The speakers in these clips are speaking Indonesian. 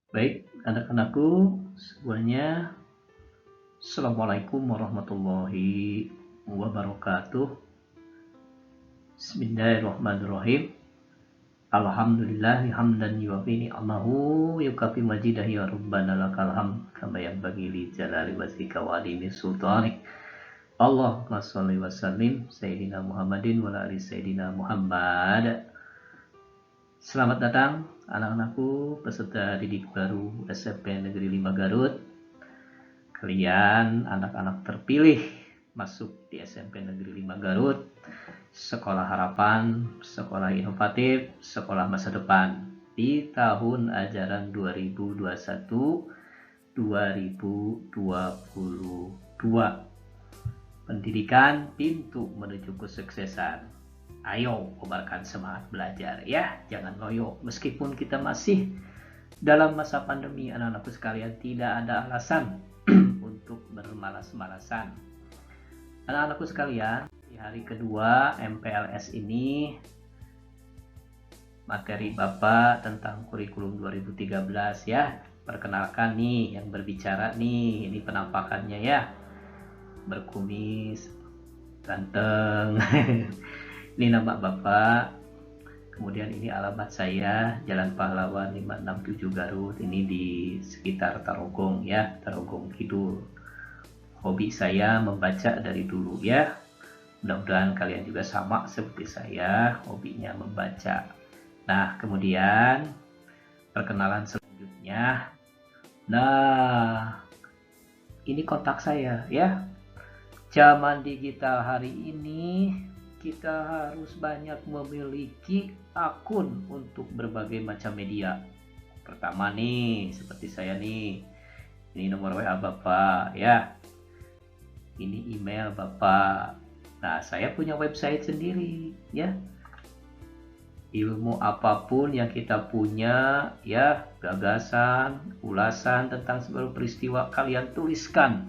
Baik, anak-anakku semuanya, Assalamualaikum warahmatullahi wabarakatuh. Bismillahirrahmanirrahim. Alhamdulillah hamdan yuwafi ni'amahu yukafi majidah ya rabbana lakal hamd kama yanbaghi li jalali wajhika wa adimi sultanik. Allahumma shalli wa sallim sayyidina Muhammadin wa ala ali sayyidina Muhammad. Selamat datang anak-anakku peserta didik baru SMP Negeri 5 Garut. Kalian anak-anak terpilih masuk di SMP Negeri 5 Garut, sekolah harapan, sekolah inovatif, sekolah masa depan di tahun ajaran 2021-2022. Pendidikan pintu menuju kesuksesan. Ayo kobarkan semangat belajar ya, jangan loyo. Meskipun kita masih dalam masa pandemi, anak-anakku sekalian, tidak ada alasan untuk bermalas-malasan. Anak-anakku sekalian, di hari kedua MPLS ini, materi Bapak tentang kurikulum 2013 ya. Perkenalkan nih yang berbicara nih, ini penampakannya ya. Berkumis, ganteng. Ini nama Bapak, kemudian ini alamat saya, Jalan Pahlawan 567 Garut, ini di sekitar Tarogong ya, Tarogong Kidul. Hobi saya membaca dari dulu ya, mudah-mudahan kalian juga sama seperti saya, hobinya membaca. Nah, kemudian perkenalan selanjutnya. Nah, ini kontak saya ya. Zaman digital hari ini kita harus banyak memiliki akun untuk berbagai macam media. Pertama nih, seperti saya nih, ini nomor WA Bapak ya, ini email Bapak. Nah, saya punya website sendiri ya. Ilmu apapun yang kita punya ya, gagasan, ulasan tentang sebuah peristiwa, kalian tuliskan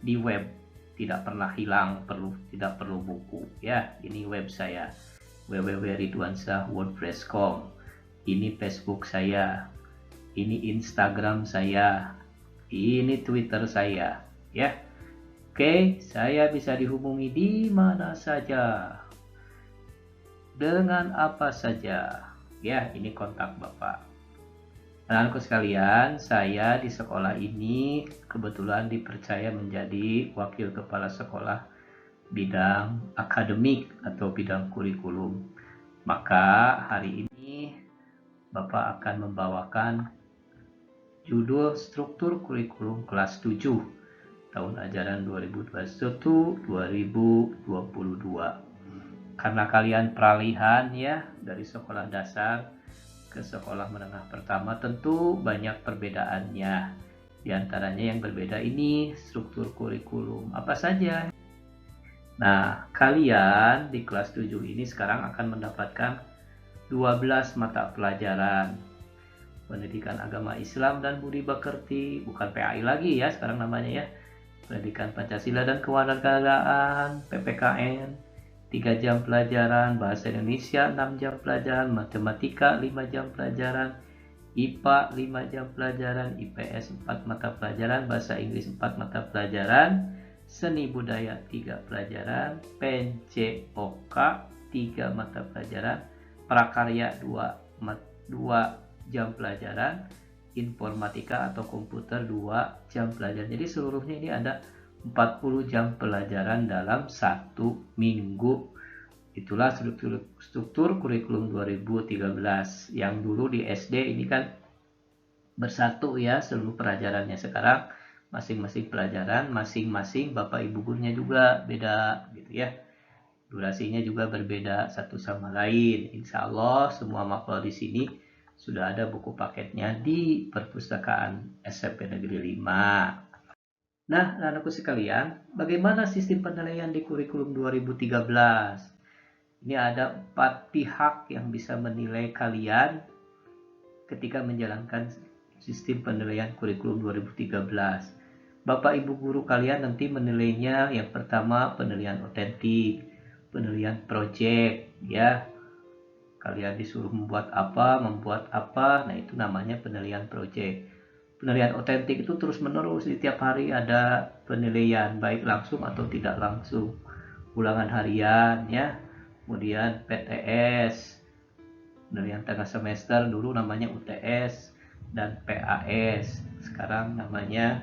di web. Tidak pernah hilang, tidak perlu buku ya. Ini web saya, www.ridwansah.wordpress.com. Ini Facebook saya, ini Instagram saya, ini Twitter saya ya. Oke, saya bisa dihubungi di mana saja, dengan apa saja ya. Ini kontak Bapak. Anak-anakku sekalian, saya di sekolah ini kebetulan dipercaya menjadi wakil kepala sekolah bidang akademik atau bidang kurikulum. Maka hari ini Bapak akan membawakan judul struktur kurikulum kelas 7 tahun ajaran 2021-2022. Karena kalian peralihan ya dari sekolah dasar ke sekolah menengah pertama, tentu banyak perbedaannya. Di antaranya yang berbeda ini struktur kurikulum apa saja. Nah, kalian di kelas 7 ini sekarang akan mendapatkan 12 mata pelajaran. Pendidikan Agama Islam dan Budi Pekerti, bukan PAI lagi ya sekarang namanya ya. Pendidikan Pancasila dan Kewarganegaraan, PPKN, 3 jam pelajaran, bahasa Indonesia 6 jam pelajaran, matematika 5 jam pelajaran, IPA 5 jam pelajaran, IPS 4 mata pelajaran, bahasa Inggris 4 mata pelajaran, seni budaya 3 pelajaran, PNCOK 3 mata pelajaran, prakarya 2 jam pelajaran, informatika atau komputer 2 jam pelajaran. Jadi seluruhnya ini ada 40 jam pelajaran dalam 1 minggu. Itulah struktur kurikulum 2013. Yang dulu di SD ini kan bersatu ya seluruh pelajarannya. Sekarang masing-masing pelajaran, masing-masing Bapak Ibu gurunya juga beda gitu ya. Durasinya juga berbeda satu sama lain. Insya Allah semua mapel di sini sudah ada buku paketnya di perpustakaan SMP Negeri 5. Nah, anak-anakku sekalian, bagaimana sistem penilaian di kurikulum 2013? Ini ada 4 pihak yang bisa menilai kalian ketika menjalankan sistem penilaian kurikulum 2013. Bapak Ibu guru kalian nanti menilainya yang pertama penilaian otentik, penilaian project ya. kalian disuruh membuat apa, nah itu namanya penilaian proyek. Penilaian otentik itu terus menerus, di tiap hari ada penilaian, baik langsung atau tidak langsung. Ulangan harian ya, kemudian PTS, penilaian tengah semester, dulu namanya UTS dan PAS, sekarang namanya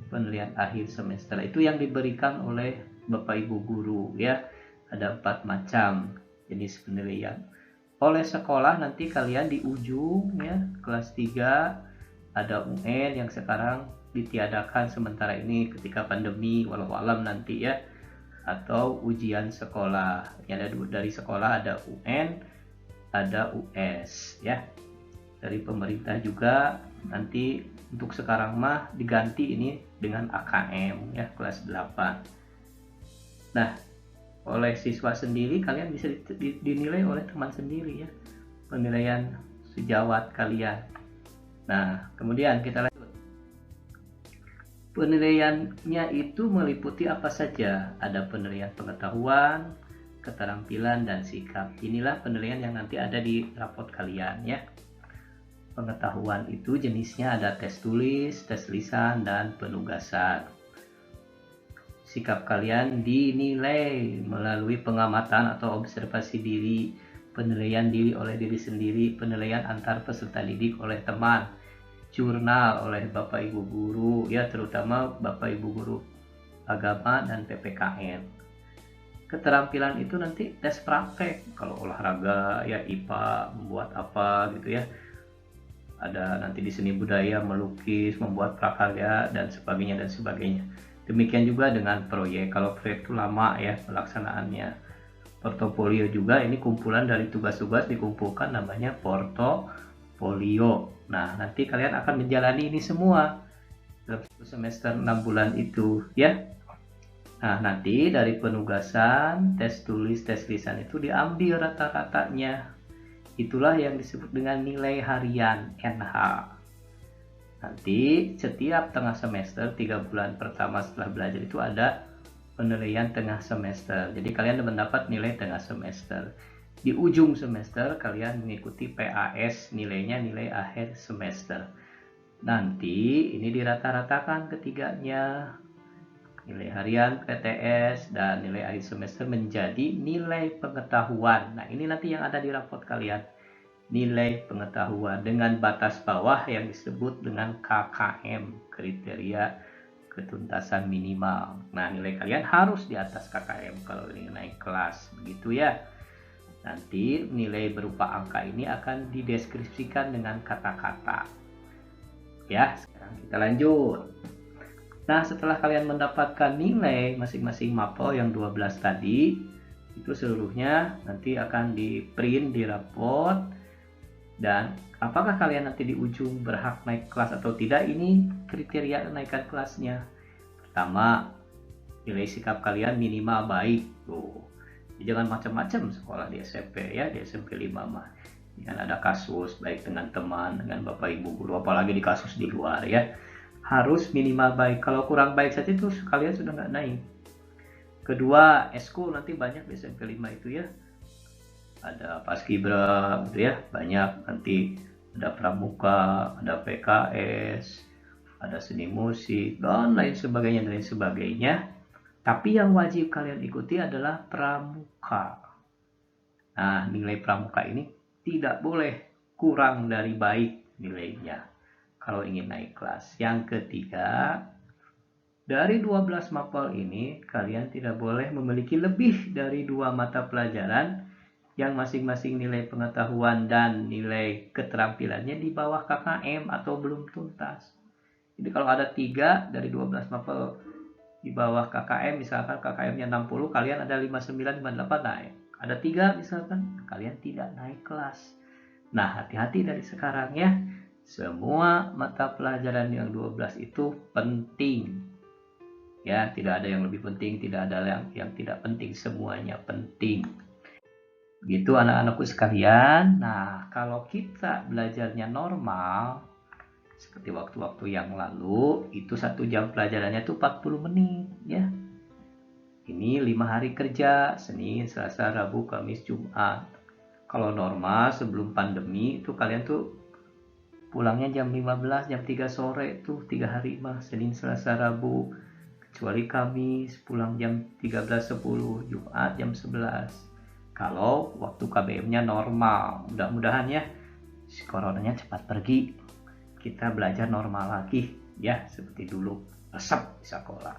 penilaian akhir semester. Itu yang diberikan oleh Bapak Ibu guru ya. Ada 4 macam jenis penilaian oleh sekolah. Nanti kalian di ujung ya, kelas 3 ada UN yang sekarang ditiadakan sementara ini ketika pandemi, walau alam nanti ya, atau ujian sekolah. Ada dari sekolah, ada UN, ada US ya. Dari pemerintah juga nanti untuk sekarang mah diganti ini dengan AKM ya, kelas 8. Nah, oleh siswa sendiri kalian bisa dinilai oleh teman sendiri ya, penilaian sejawat kalian. Nah, kemudian kita lanjut. Penilaiannya itu meliputi apa saja? Ada penilaian pengetahuan, keterampilan, dan sikap. Inilah penilaian yang nanti ada di rapot kalian ya. Pengetahuan itu jenisnya ada tes tulis, tes lisan, dan penugasan. Sikap kalian dinilai melalui pengamatan atau observasi diri, penilaian diri oleh diri sendiri, penilaian antar peserta didik oleh teman, jurnal oleh Bapak Ibu guru ya, terutama Bapak Ibu guru agama dan PPKN. Keterampilan itu nanti tes praktek, kalau olahraga ya IPA, membuat apa gitu ya. Ada nanti di seni budaya melukis, membuat prakarya dan sebagainya. Demikian juga dengan proyek. Kalau proyek itu lama ya pelaksanaannya. Portofolio juga ini kumpulan dari tugas-tugas dikumpulkan, namanya portofolio. Nah, nanti kalian akan menjalani ini semua dalam semester 6 bulan itu ya. Nah, nanti dari penugasan, tes tulis, tes lisan itu diambil rata-ratanya. Itulah yang disebut dengan nilai harian NH. Nanti setiap tengah semester 3 bulan pertama setelah belajar itu ada penilaian tengah semester. Jadi kalian mendapat nilai tengah semester. Di ujung semester kalian mengikuti PAS, nilainya nilai akhir semester. Nanti ini dirata-ratakan ketiganya, nilai harian, PTS, dan nilai akhir semester menjadi nilai pengetahuan. Nah, ini nanti yang ada di rapot kalian, nilai pengetahuan dengan batas bawah yang disebut dengan KKM, kriteria ketuntasan minimal. Nah, nilai kalian harus di atas KKM kalau ingin naik kelas, begitu ya. Nanti nilai berupa angka ini akan dideskripsikan dengan kata-kata. Ya, sekarang kita lanjut. Nah, setelah kalian mendapatkan nilai masing-masing mapel yang 12 tadi, itu seluruhnya nanti akan di print di raport. Dan apakah kalian nanti di ujung berhak naik kelas atau tidak, ini kriteria kenaikan kelasnya. Pertama, nilai sikap kalian minimal baik. Tuh. Jangan macam-macam sekolah di SMP ya, di SMP 5 mah. Jangan ada kasus baik dengan teman, dengan Bapak Ibu guru, apalagi di kasus di luar ya. Harus minimal baik. Kalau kurang baik saja itu kalian sudah nggak naik. Kedua, eskul nanti banyak di SMP 5 itu ya. Ada paskibra gitu ya, banyak nanti, ada pramuka, ada PKS, ada seni musik dan lain sebagainya. Tapi yang wajib kalian ikuti adalah pramuka. Nah, nilai pramuka ini tidak boleh kurang dari baik nilainya kalau ingin naik kelas. Yang ketiga, dari 12 mapel ini kalian tidak boleh memiliki lebih dari 2 mata pelajaran yang masing-masing nilai pengetahuan dan nilai keterampilannya di bawah KKM atau belum tuntas. Jadi kalau ada 3 dari 12 mapel di bawah KKM, misalkan KKM-nya 60, kalian ada 59, 58 naik. Ada 3 misalkan, kalian tidak naik kelas. Nah, hati-hati dari sekarang ya. Semua mata pelajaran yang 12 itu penting. Ya, tidak ada yang lebih penting, tidak ada yang tidak penting, semuanya penting. Gitu anak-anakku sekalian. Nah, kalau kita belajarnya normal seperti waktu-waktu yang lalu, itu 1 jam pelajarannya itu 40 menit ya. Ini 5 hari kerja, Senin, Selasa, Rabu, Kamis, Jumat. Kalau normal sebelum pandemi itu kalian tuh pulangnya jam 15, jam 3 sore tuh 3 hari mah, Senin, Selasa, Rabu. Kecuali Kamis pulang jam 13.10, Jumat jam 11. Kalau waktu KBM-nya normal, mudah-mudahan ya si coronanya cepat pergi. Kita belajar normal lagi ya, seperti dulu resep di sekolah.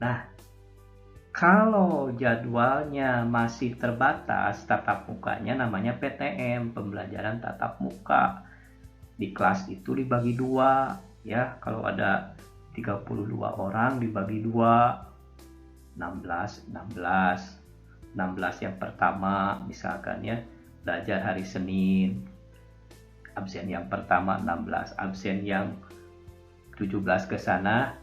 Nah, kalau jadwalnya masih terbatas, tatap mukanya namanya PTM, pembelajaran tatap muka. Di kelas itu dibagi dua, ya. Kalau ada 32 orang dibagi dua, 16 yang pertama misalkan ya, belajar hari Senin. Absen yang pertama 16, absen yang 17 ke sana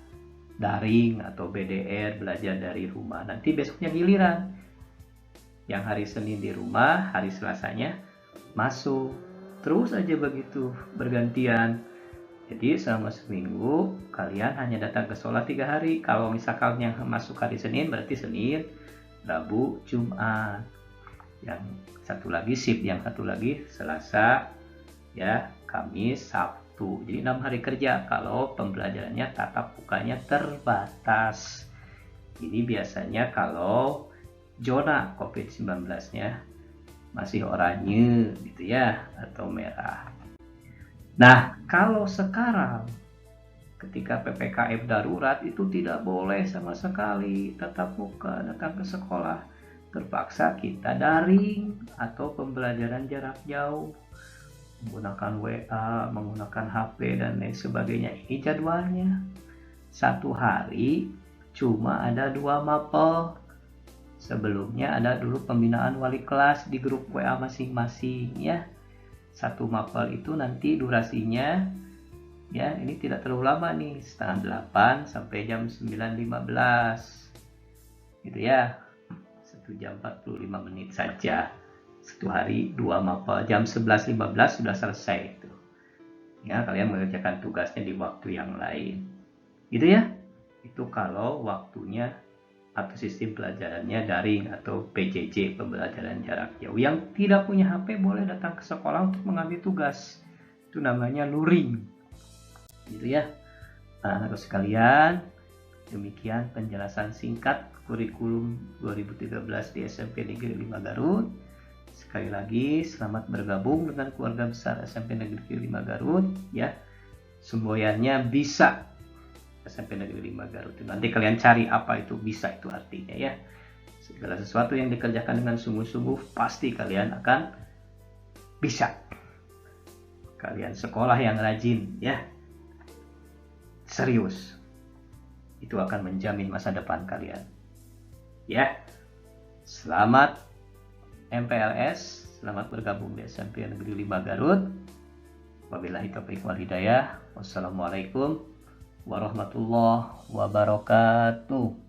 daring atau BDR, belajar dari rumah. Nanti besoknya giliran. Yang hari Senin di rumah, hari Selasanya masuk. Terus aja begitu, bergantian. Jadi selama seminggu kalian hanya datang ke sekolah 3 hari. Kalau misalkan yang masuk hari Senin berarti Senin, Rabu, Jumat. Yang satu lagi shift, yang satu lagi Selasa, ya, Kamis, Sabtu. Jadi 6 hari kerja kalau pembelajarannya tatap mukanya terbatas. Jadi biasanya kalau zona COVID-19-nya masih oranye gitu ya, atau merah. Nah, kalau sekarang ketika PPKM darurat itu tidak boleh sama sekali tatap muka, datang ke sekolah. Terpaksa kita daring atau pembelajaran jarak jauh, menggunakan WA, menggunakan HP dan lain sebagainya. Ini jadwalnya. Satu hari cuma ada 2 mapel. Sebelumnya ada dulu pembinaan wali kelas di grup WA masing-masing ya. Satu mapel itu nanti durasinya ya, ini tidak terlalu lama nih, setengah 8 sampai jam 9.15 gitu ya, 1 jam 45 menit saja. Satu hari 2 mapel, jam 11.15 sudah selesai itu ya, kalian mengerjakan tugasnya di waktu yang lain gitu ya. Itu kalau waktunya atau sistem pelajarannya daring atau PJJ, pembelajaran jarak jauh. Yang tidak punya HP boleh datang ke sekolah untuk mengambil tugas, itu namanya luring gitu ya. Nah, anak sekalian, demikian penjelasan singkat kurikulum 2013 di SMP Negeri 5 Garut. Sekali lagi selamat bergabung dengan keluarga besar SMP Negeri 5 Garut ya. Semboyannya bisa SMP Negeri 5 Garut. Nanti kalian cari apa itu bisa, itu artinya ya. Segala sesuatu yang dikerjakan dengan sungguh-sungguh pasti kalian akan bisa. Kalian sekolah yang rajin ya, serius, itu akan menjamin masa depan kalian ya. Selamat MPLS, selamat bergabung di SMP Negeri 5 Garut. Wabillahi taufiq wal hidayah. Wassalamualaikum warahmatullahi wabarakatuh.